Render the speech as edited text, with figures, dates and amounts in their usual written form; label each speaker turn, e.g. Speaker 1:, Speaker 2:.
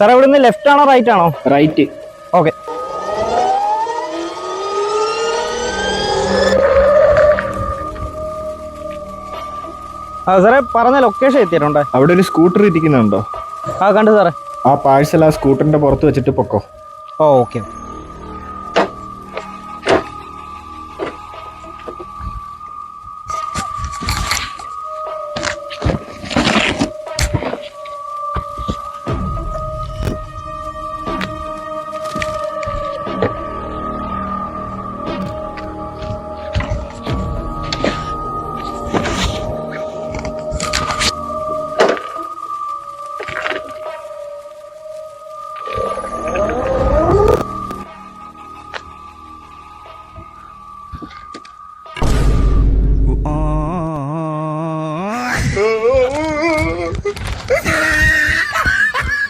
Speaker 1: സാറേ ഇവിടുന്ന് ലെഫ്റ്റ് ആണോ റൈറ്റ് ആണോ?
Speaker 2: റൈറ്റ്.
Speaker 1: ഓക്കെ. സാറേ പറഞ്ഞ ലൊക്കേഷൻ എത്തിയിട്ടുണ്ടോ?
Speaker 2: അവിടെ ഒരു സ്കൂട്ടർ ഇരിക്കുന്നുണ്ടോ?
Speaker 1: കണ്ടു സാറേ.
Speaker 2: ആ പാഴ്സൽ ആ സ്കൂട്ടറിന്റെ പുറത്ത് വെച്ചിട്ട് പൊക്കോ.
Speaker 1: ഓക്കെ.